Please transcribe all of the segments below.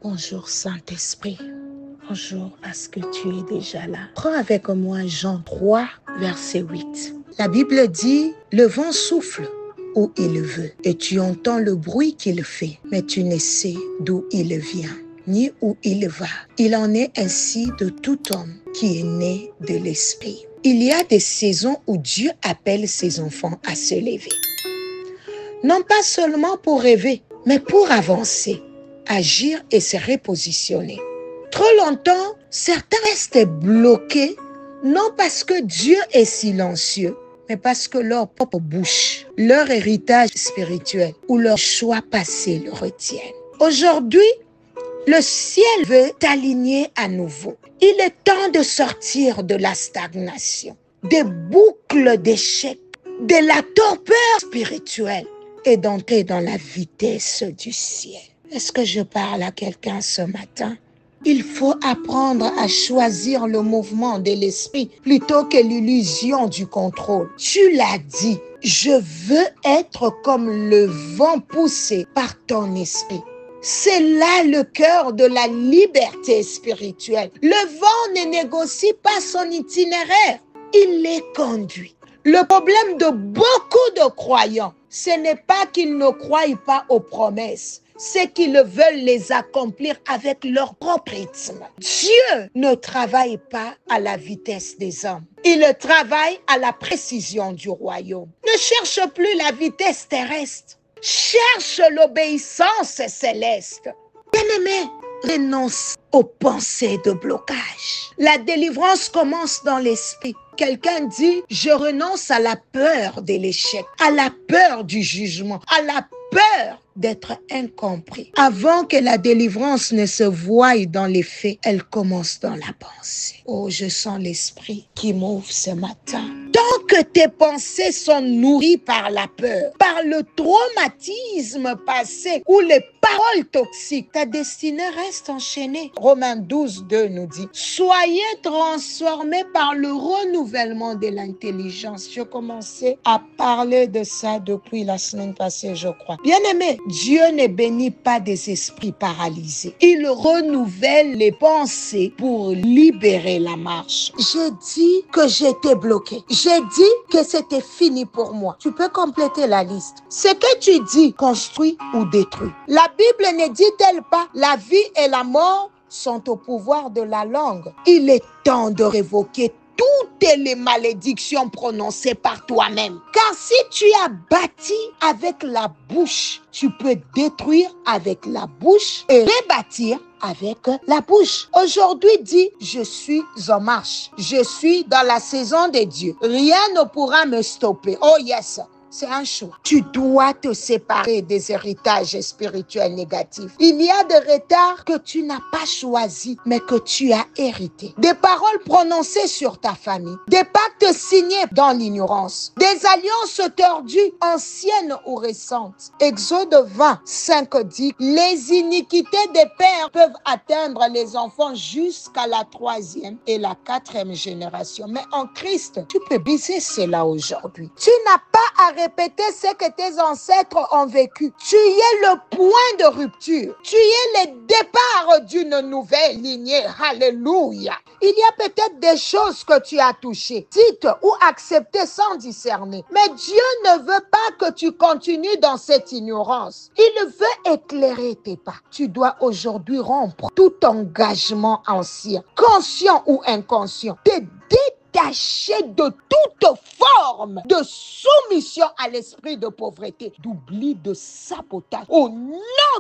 Bonjour Saint-Esprit. Bonjour parce que tu es déjà là. Prends avec moi Jean 3, verset 8. La Bible dit, le vent souffle où il veut et tu entends le bruit qu'il fait, mais tu ne sais d'où il vient, ni où il va. Il en est ainsi de tout homme qui est né de l'Esprit. Il y a des saisons où Dieu appelle ses enfants à se lever. Non pas seulement pour rêver, mais pour avancer, agir et se repositionner. Trop longtemps, certains restent bloqués, non parce que Dieu est silencieux, mais parce que leur propre bouche, leur héritage spirituel ou leur choix passé le retiennent. Aujourd'hui, le ciel veut t'aligner à nouveau. Il est temps de sortir de la stagnation, des boucles d'échecs, de la torpeur spirituelle et d'entrer dans la vitesse du ciel. Est-ce que je parle à quelqu'un ce matin? Il faut apprendre à choisir le mouvement de l'esprit plutôt que l'illusion du contrôle. Tu l'as dit, je veux être comme le vent poussé par ton esprit. C'est là le cœur de la liberté spirituelle. Le vent ne négocie pas son itinéraire, il les conduit. Le problème de beaucoup de croyants, ce n'est pas qu'ils ne croient pas aux promesses, c'est qu'ils veulent les accomplir avec leur propre rythme. Dieu ne travaille pas à la vitesse des hommes. Il travaille à la précision du royaume. Ne cherche plus la vitesse terrestre. Cherche l'obéissance céleste. Bien-aimé, renonce aux pensées de blocage. La délivrance commence dans l'esprit. Quelqu'un dit, je renonce à la peur de l'échec, à la peur du jugement, à la peur d'être incompris. Avant que la délivrance ne se voie dans les faits, elle commence dans la pensée. Oh, je sens l'esprit qui m'ouvre ce matin. Tant que tes pensées sont nourries par la peur, par le traumatisme passé ou les paroles toxiques, ta destinée reste enchaînée. Romains 12, 2 nous dit, soyez transformés par le renouvellement de l'intelligence. Je commençais à parler de ça depuis la semaine passée, je crois. Bien-aimé, Dieu ne bénit pas des esprits paralysés. Il renouvelle les pensées pour libérer la marche. J'ai dit que j'étais bloqué. J'ai dit que c'était fini pour moi. Tu peux compléter la liste. Ce que tu dis construit ou détruit. La Bible ne dit-elle pas la vie et la mort sont au pouvoir de la langue. Il est temps de révoquer toutes les malédictions prononcées par toi-même. Car si tu as bâti avec la bouche, tu peux détruire avec la bouche et rebâtir avec la bouche. Aujourd'hui, dis, je suis en marche. Je suis dans la saison de Dieu. Rien ne pourra me stopper. Oh yes. C'est un choix. Tu dois te séparer des héritages spirituels négatifs. Il y a des retards que tu n'as pas choisis, mais que tu as hérités. Des paroles prononcées sur ta famille. Des pactes signés dans l'ignorance. Des alliances tordues, anciennes ou récentes. Exode 20, 5 dit, les iniquités des pères peuvent atteindre les enfants jusqu'à la 3e et la 4e génération. Mais en Christ, tu peux briser cela aujourd'hui. Tu n'as pas à répéter ce que tes ancêtres ont vécu. Tu es le point de rupture. Tu es le départ d'une nouvelle lignée. Alléluia. Il y a peut-être des choses que tu as touchées, dites ou acceptées sans discerner. Mais Dieu ne veut pas que tu continues dans cette ignorance. Il veut éclairer tes pas. Tu dois aujourd'hui rompre tout engagement ancien, conscient ou inconscient. Te détacher de toute forme de soumission à l'esprit de pauvreté, d'oubli, de sabotage. Au nom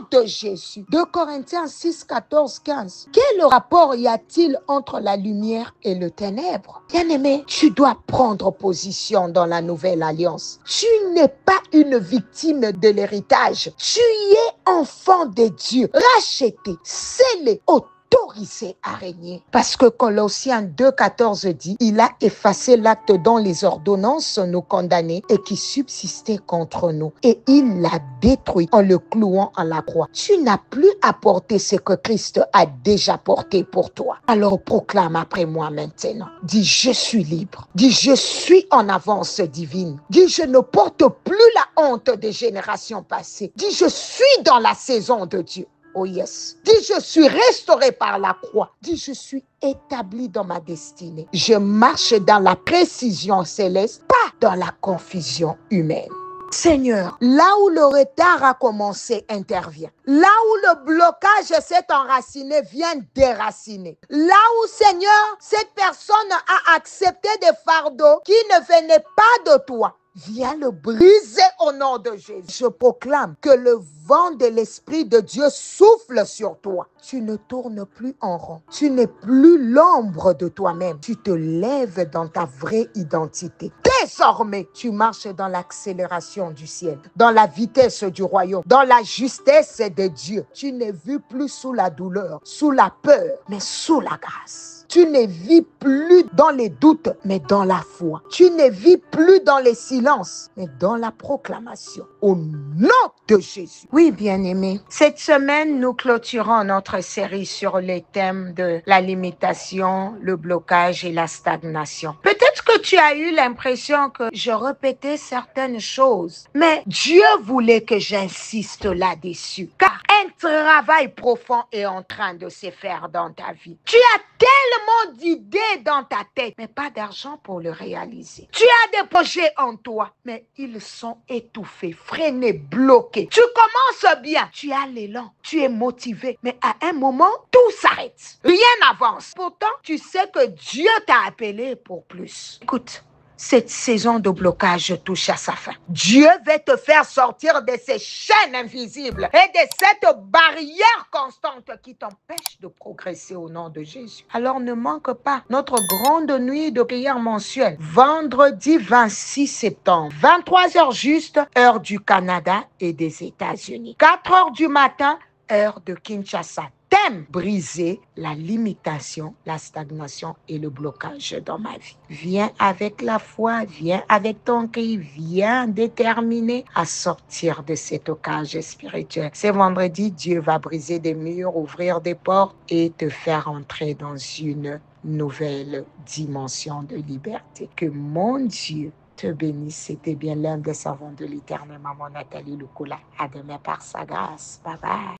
de Jésus. 2 Corinthiens 6, 14, 15. Quel rapport y a-t-il entre la lumière et le ténèbre? Bien-aimé, tu dois prendre position dans la nouvelle alliance. Tu n'es pas une victime de l'héritage. Tu es enfant de Dieu, racheté, scellé, autorisé à régner. Parce que Colossiens 2,14 dit, il a effacé l'acte dont les ordonnances nous condamnaient et qui subsistait contre nous. Et il l'a détruit en le clouant à la croix. Tu n'as plus à porter ce que Christ a déjà porté pour toi. Alors proclame après moi maintenant. Dis, je suis libre. Dis, je suis en avance divine. Dis, je ne porte plus la honte des générations passées. Dis, je suis dans la saison de Dieu. Oh yes. Dis, je suis restauré par la croix. Dis, je suis établi dans ma destinée. Je marche dans la précision céleste, pas dans la confusion humaine. Seigneur, là où le retard a commencé, intervient. Là où le blocage s'est enraciné, viens déraciner. Là où, Seigneur, cette personne a accepté des fardeaux qui ne venaient pas de toi, viens le briser au nom de Jésus. Je proclame que le vent de l'Esprit de Dieu souffle sur toi. Tu ne tournes plus en rond. Tu n'es plus l'ombre de toi-même. Tu te lèves dans ta vraie identité. Désormais, tu marches dans l'accélération du ciel, dans la vitesse du royaume, dans la justesse de Dieu. Tu n'es vu plus sous la douleur, sous la peur, mais sous la grâce. Tu ne vis plus dans les doutes, mais dans la foi. Tu ne vis plus dans les silences, mais dans la proclamation. Au nom de Jésus. Oui, bien-aimés, cette semaine, nous clôturons notre série sur les thèmes de la limitation, le blocage et la stagnation. Peut-être que tu as eu l'impression que je répétais certaines choses, mais Dieu voulait que j'insiste là-dessus, car un travail profond est en train de se faire dans ta vie. Tu as tellement d'idées dans ta tête, mais pas d'argent pour le réaliser. Tu as des projets en toi, mais ils sont étouffés, freinés, bloqués. Tu commences bien, tu as l'élan, tu es motivé, mais à un moment, tout s'arrête. Rien n'avance. Pourtant, tu sais que Dieu t'a appelé pour plus. Écoute, cette saison de blocage touche à sa fin. Dieu va te faire sortir de ces chaînes invisibles et de cette barrière constante qui t'empêche de progresser au nom de Jésus. Alors ne manque pas notre grande nuit de prière mensuelle, vendredi 26 septembre, 23h juste, heure du Canada et des États-Unis. 4h du matin, heure de Kinshasa. Thème: briser la limitation, la stagnation et le blocage dans ma vie. Viens avec la foi, viens avec ton cri, viens déterminé à sortir de cette cage spirituelle. Ce vendredi, Dieu va briser des murs, ouvrir des portes et te faire entrer dans une nouvelle dimension de liberté. Que mon Dieu te bénisse. C'était bien l'un des servants de l'Éternel, Maman Nathalie Lukula. À demain par sa grâce. Bye bye.